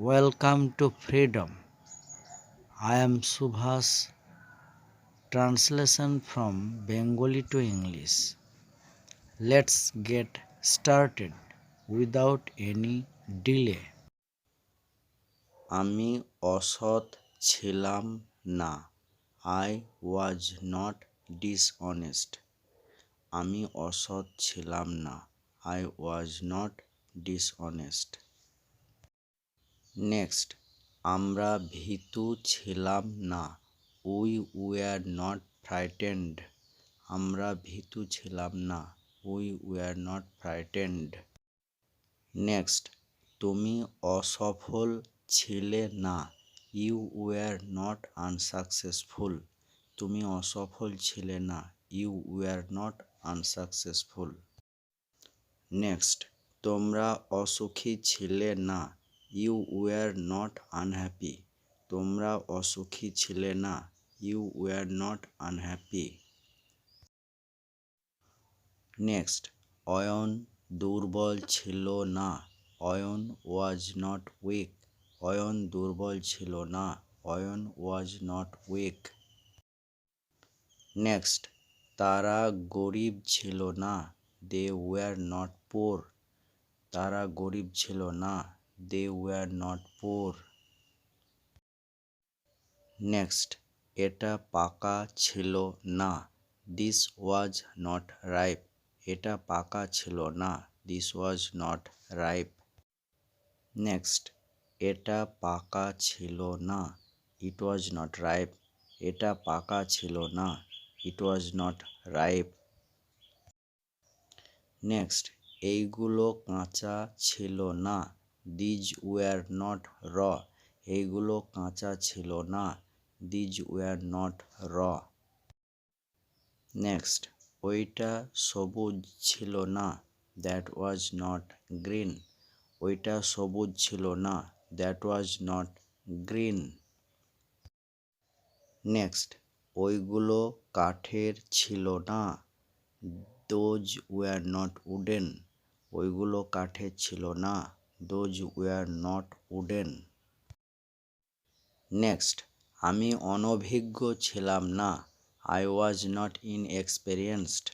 Welcome to Freedom. I am Subhas. Translation from Bengali to English. Let's get started without any delay. আমি অসৎ ছিলাম না। I was not dishonest. আমি অসৎ ছিলাম না। I was not dishonest. Next, আমরা ভীতু ছিলাম না। We were not frightened. আমরা ভীতু ছিলাম না। We were not frightened. Next, তুমি অসফল ছিলে না। You were not unsuccessful. তুমি অসফল ছিলে না। You were not unsuccessful. Next, তোমরা অসুখী ছিলে না। You were not unhappy. তোমরা অসুখী ছিলে না। You were not unhappy. Next, Ayan দুর্বল ছিল না। Ayan was not weak. Ayan দুর্বল ছিল না। Ayan was not weak. Next, তারা গরিব ছিল না। They were not poor. তারা গরিব ছিল না। They were not poor. Next, এটা পাকা ছিল না। This was not ripe. এটা পাকা ছিল না। This was not ripe. Next, এটা পাকা ছিল না। It was not ripe. এটা পাকা ছিল না। It was not ripe. Next, এইগুলো কাঁচা ছিল না। These were not raw. এইগুলো কাঁচা ছিল না। These were not raw. Next, ওইটা সবুজ ছিল না। That was not green. ওইটা সবুজ ছিল না। That was not green. Next, ওইগুলো কাঠের ছিল না। Those were not wooden. ওইগুলো কাঠের ছিল না। Those were not wooden. Next, আমি অনভিজ্ঞ ছিলাম না। I was not inexperienced.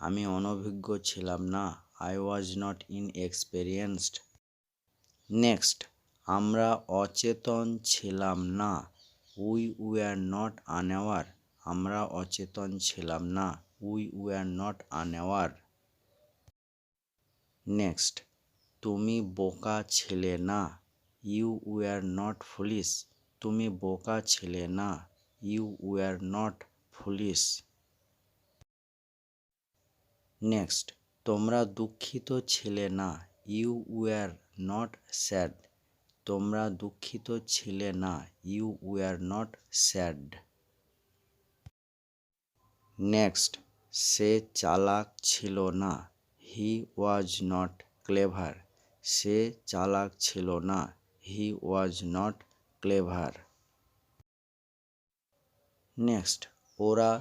আমি অনভিজ্ঞ ছিলাম না। I was not inexperienced. Next, আমরা অচেতন ছিলাম না। We were not unaware. আমরা অচেতন ছিলাম না। We were not unaware. Next, তুমি বোকা ছিলে না। You were not foolish. তুমি বোকা ছিলে না। You were not foolish. Next, তোমরা দুঃখিত ছিলে না। You were not sad. তোমরা দুঃখিত ছিলে না। You were not sad. Next, সে চালাক ছিল না। He was not clever. সে চালাক ছিল না। He was not clever. Next, ওরা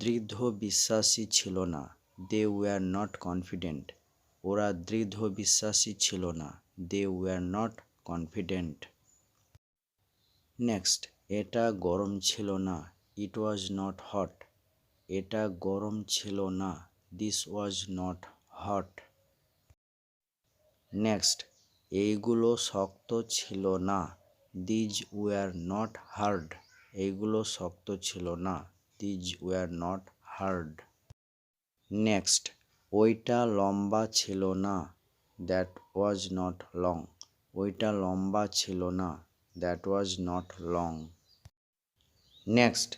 দৃঢ় বিশ্বাসী ছিল না। They were not confident. ওরা দৃঢ় বিশ্বাসী ছিল না। They were not confident. Next, এটা গরম ছিল না। It was not hot. এটা গরম ছিল না। This was not hot. Next, এইগুলো শক্ত ছিল না। These were not hard. এইগুলো শক্ত ছিল না। These were not hard. Next, ওইটা লম্বা ছিল না। That was not long. ওইটা লম্বা ছিল না। That was not long. Next,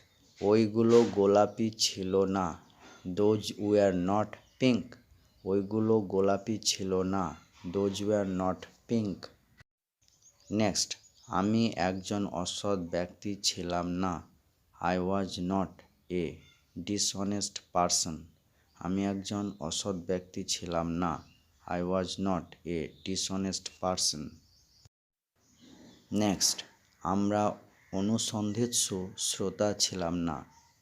ওইগুলো গোলাপি ছিল না। Those were not pink. ওইগুলো গোলাপি ছিল না। Those were not pink. Next, আমি একজন অসৎ ব্যক্তি ছিলাম না। I was not a dishonest person. আমি একজন অসৎ ব্যক্তি ছিলাম না। I was not a dishonest person. Next, আমরা অনুসন্ধিৎসু শ্রোতা ছিলাম না।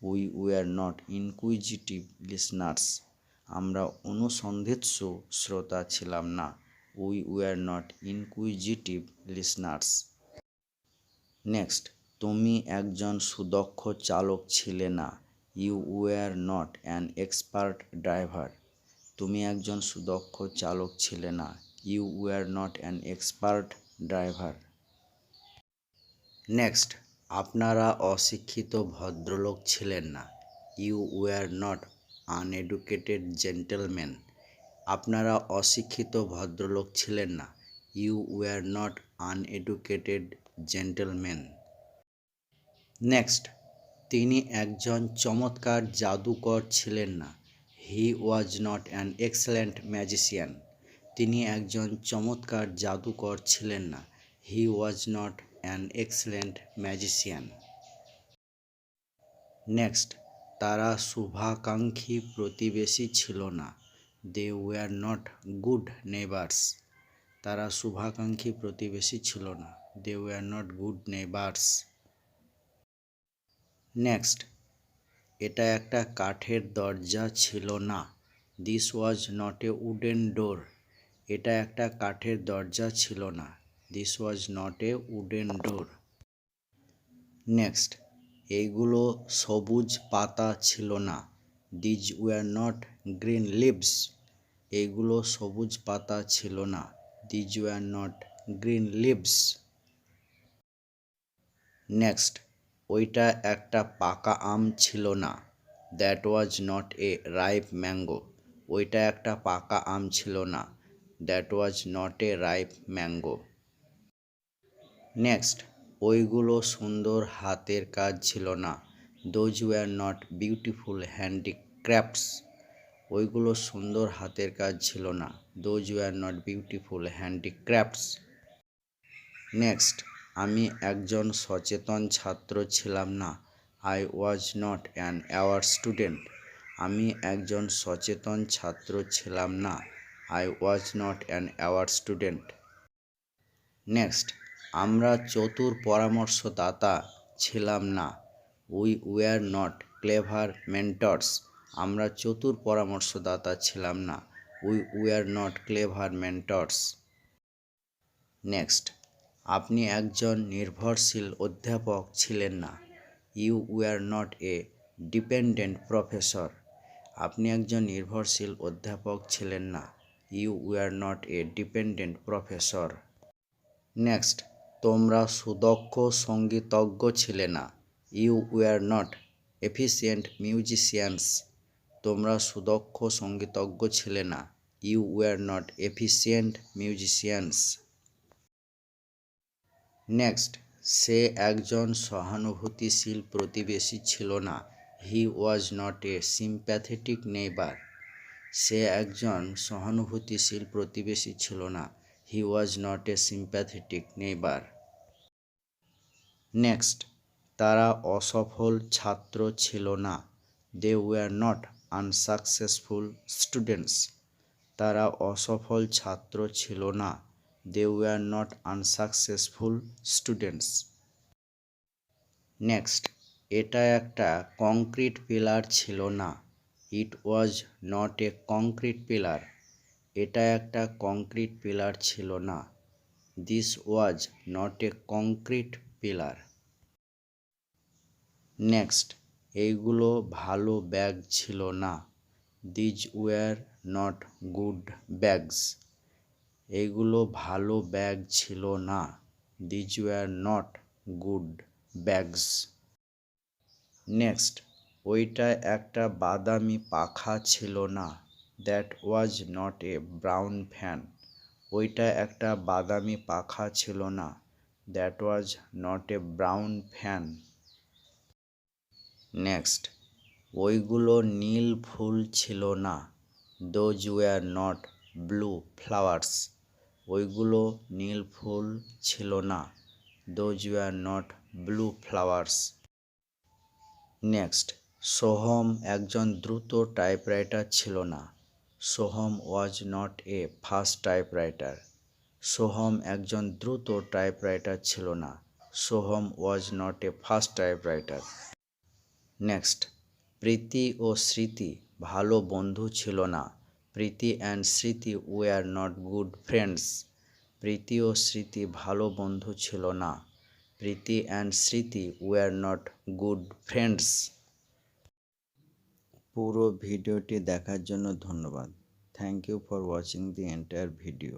We were not inquisitive listeners. আমরা অনুসন্ধিৎসু শ্রোতা ছিলাম না। We were not inquisitive listeners. Next, তুমি একজন সুদক্ষ চালক ছিলে না। You were not an expert driver. তুমি একজন সুদক্ষ চালক ছিলে না। You were not an expert driver. Next, আপনারা অশিক্ষিত ভদ্রলোক ছিলেন না। You were not uneducated gentleman. আপনারা অশিক্ষিত ভদ্রলোক ছিলেন না। You were not uneducated gentleman. Next, তিনি একজন চমৎকার জাদুকর ছিলেন না। He was not an excellent magician. তিনি একজন চমৎকার জাদুকর ছিলেন না। He was not an excellent magician. Next, তারা শুভাকাঙ্ক্ষী প্রতিবেশী ছিল না। They were not good neighbours. তারা শুভাকাঙ্ক্ষী প্রতিবেশী ছিল না। They were not good neighbours. Next, এটা একটা কাঠের দরজা ছিল না। This was not a wooden door. এটা একটা কাঠের দরজা ছিল না। This was not a wooden door. Next, এইগুলো সবুজ পাতা ছিল না। These were not green leaves. এইগুলো সবুজ পাতা ছিল না। These were not green leaves. Next, ওইটা একটা পাকা আম ছিল না। That was not a ripe mango. ওইটা একটা পাকা আম ছিল না। That was not a ripe mango. Next, ওইগুলো সুন্দর হাতের কাজ ছিল না। Those were not beautiful handicrafts. ওইগুলো সুন্দর হাতের কাজ ছিল না। Those were not beautiful handicrafts. Next, আমি একজন সচেতন ছাত্র ছিলাম না। I was not an aware student. আমি একজন সচেতন ছাত্র ছিলাম না। I was not an aware student. Next, আমরা চতুর পরামর্শদাতা ছিলাম না। We were not clever mentors. আমরা চতুর পরামর্শদাতা ছিলাম না। We were not clever mentors. Next, আপনি একজন নির্ভরশীল অধ্যাপক ছিলেন না। You were not a dependent professor. আপনি একজন নির্ভরশীল অধ্যাপক ছিলেন না। You were not a dependent professor. Next, তোমরা সুদক্ষ সঙ্গীতজ্ঞ ছিলে না। You were not efficient musicians. তোমরা সুদক্ষ সঙ্গীতজ্ঞ ছিলে না। You were not efficient musicians. Next, সে একজন সহানুভূতিশীল প্রতিবেশী ছিল না। He was not a sympathetic neighbour. সে একজন সহানুভূতিশীল প্রতিবেশী ছিল না। He was not a sympathetic neighbour. Next, তারা অসফল ছাত্র ছিল না। They were not unsuccessful students. তারা অসফল ছাত্র ছিল না। They were not unsuccessful students. Next, এটা একটা কংক্রিট পিলার ছিল না। It was not a concrete pillar. এটা একটা কংক্রিট পিলার ছিল না। This was not a concrete pillar. Next, এইগুলো ভালো ব্যাগ ছিল না। These were not good bags. এইগুলো ভালো ব্যাগ ছিল না। These were not good bags. Next, ওইটা একটা বাদামি পাখা ছিল না। That was not a brown fan. ওইটা একটা বাদামি পাখা ছিল না। That was not a brown fan. Next, ওইগুলো নীল ফুল ছিল না। Those were not blue flowers. ওইগুলো নীল ফুল ছিল না। Those were not blue flowers. Next, Soham একজন দ্রুত টাইপরাইটার ছিল না। Soham was not a fast typewriter. Soham একজন দ্রুত টাইপরাইটার ছিল না। Soham was not a fast typewriter. Next, Priti ও স্মৃতি ভালো বন্ধু ছিল না। Priti and Smriti were not good friends. Priti ও স্মৃতি ভালো বন্ধু ছিল না। Priti and Smriti were not good friends. পুরো ভিডিওটি দেখার জন্য ধন্যবাদ। Thank you for watching the entire video.